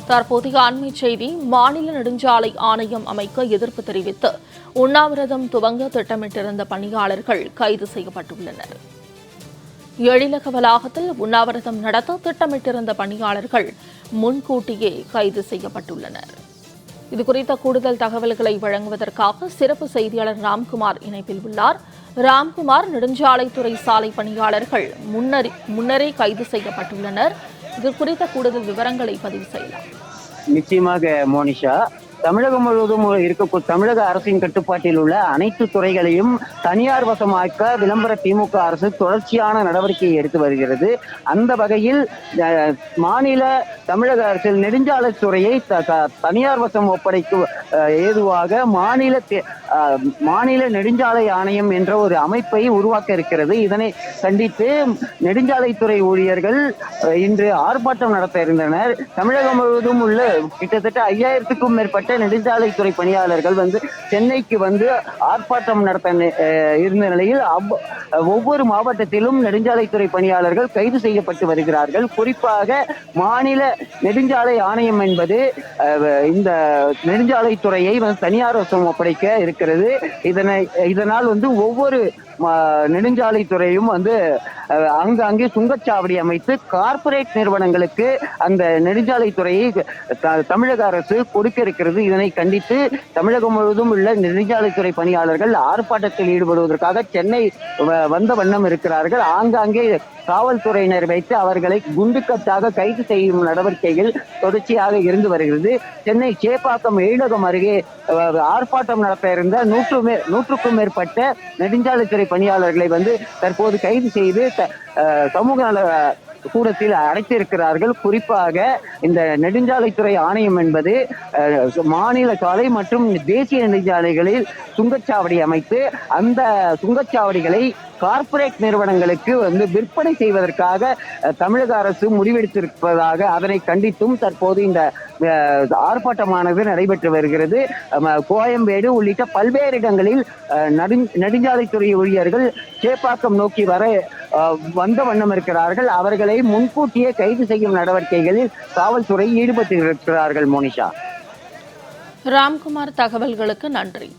தற்போதைய அண்மை செய்தி. மாநில நெடுஞ்சாலை ஆணையம் அமைக்க எதிர்ப்பு தெரிவித்து உண்ணாவிரதம் துவங்க திட்டமிட்டிருந்த பணியாளர்கள் கைது செய்யப்பட்டுள்ளனர். எழிலக வளாகத்தில் உண்ணாவிரதம் நடத்த திட்டமிட்டிருந்த பணியாளர்கள் முன்கூட்டியே கைது செய்யப்பட்டுள்ளனர். இதுகுறித்த கூடுதல் தகவல்களை வழங்குவதற்காக சிறப்பு செய்தியாளர் ராம்குமார் இணைப்பில் உள்ளார். ராம்குமார், நெடுஞ்சாலைத்துறை சாலை பணியாளர்கள் முன்னரே கைது செய்யப்பட்டுள்ளனர். இது குறித்த கூடுதல் விவரங்களை பதிவு செய்யலாம். நிச்சயமாக மோனிஷா, தமிழகம் முழுவதும் தமிழக அரசின் கட்டுப்பாட்டில் உள்ள அனைத்து துறைகளையும் தனியார் வசமாக்க விளம்பர திமுக அரசு தொடர்ச்சியான நடவடிக்கையை எடுத்து வருகிறது. அந்த வகையில் மாநில தமிழக அரசில் நெடுஞ்சாலைத்துறையை தனியார் வசம் ஒப்படைக்க ஏதுவாக மாநில நெடுஞ்சாலை ஆணையம் என்ற ஒரு அமைப்பை உருவாக்க இருக்கிறது. இதனை கண்டித்து நெடுஞ்சாலைத்துறை ஊழியர்கள் இன்று ஆர்ப்பாட்டம் நடத்த இருந்தனர். தமிழகம் முழுவதும் உள்ள கிட்டத்தட்ட 5000க்கும் மேற்பட்ட நெடுஞ்சாலைத்துறை பணியாளர்கள் சென்னைக்கு ஆர்ப்பாட்டம் நடத்த இருந்த நிலையில் ஒவ்வொரு மாவட்டத்திலும் நெடுஞ்சாலைத்துறை பணியாளர்கள் கைது செய்யப்பட்டு வருகிறார்கள். குறிப்பாக மாநில நெடுஞ்சாலை ஆணையம் என்பது இந்த நெடுஞ்சாலைத்துறையை தனியார் வசம் ஒப்படைக்க இருக்கிறது. இதனால் ஒவ்வொரு நெடுஞ்சாலைத்துறையும் அங்கே சுங்கச்சாவடி அமைத்து கார்ப்பரேட் நிறுவனங்களுக்கு அந்த நெடுஞ்சாலைத்துறையை தமிழக அரசு கொடுக்க இருக்கிறது. இதனை கண்டித்து தமிழகம் முழுவதும் உள்ள நெடுஞ்சாலைத்துறை பணியாளர்கள் ஆர்ப்பாட்டத்தில் ஈடுபடுவதற்காக சென்னை வந்த வண்ணம் இருக்கிறார்கள். ஆங்காங்கே காவல்துறையினர் வைத்து அவர்களை குண்டுக்கட்டாக கைது செய்யும் நடவடிக்கைகள் தொடர்ச்சியாக இருந்து வருகிறது. சென்னை சேப்பாக்கம் எழிலகம் அருகே ஆர்ப்பாட்டம் நடத்த இருந்த 100க்கும் மேற்பட்ட நெடுஞ்சாலைத்துறை பணியாளர்களை தற்போது கைது செய்து சமூக நல கூடத்தில் அடைத்திருக்கிறார்கள். குறிப்பாக இந்த நெடுஞ்சாலைத்துறை ஆணையம் என்பது மாநில சாலை மற்றும் தேசிய நெடுஞ்சாலைகளில் சுங்கச்சாவடி அமைத்து அந்த சுங்கச்சாவடிகளை கார்ப்பரேட் நிறுவனங்களுக்கு விற்பனை செய்வதற்காக தமிழக அரசு முடிவெடுத்திருப்பதாக அதனை கண்டித்தும் தற்போது இந்த ஆர்ப்பாட்டமானது நடைபெற்று வருகிறது. கோயம்பேடு உள்ளிட்ட பல்வேறு இடங்களில் நெடுஞ்சாலைத்துறை ஊழியர்கள் சேப்பாக்கம் நோக்கி வந்த வண்ணம் இருக்கிறார்கள். அவர்களை முன்கூட்டியே கைது செய்யும் நடவடிக்கைகளில் காவல்துறை ஈடுபட்டிருக்கிறார்கள். மோனிஷா. ராம்குமார், தகவல்களுக்கு நன்றி.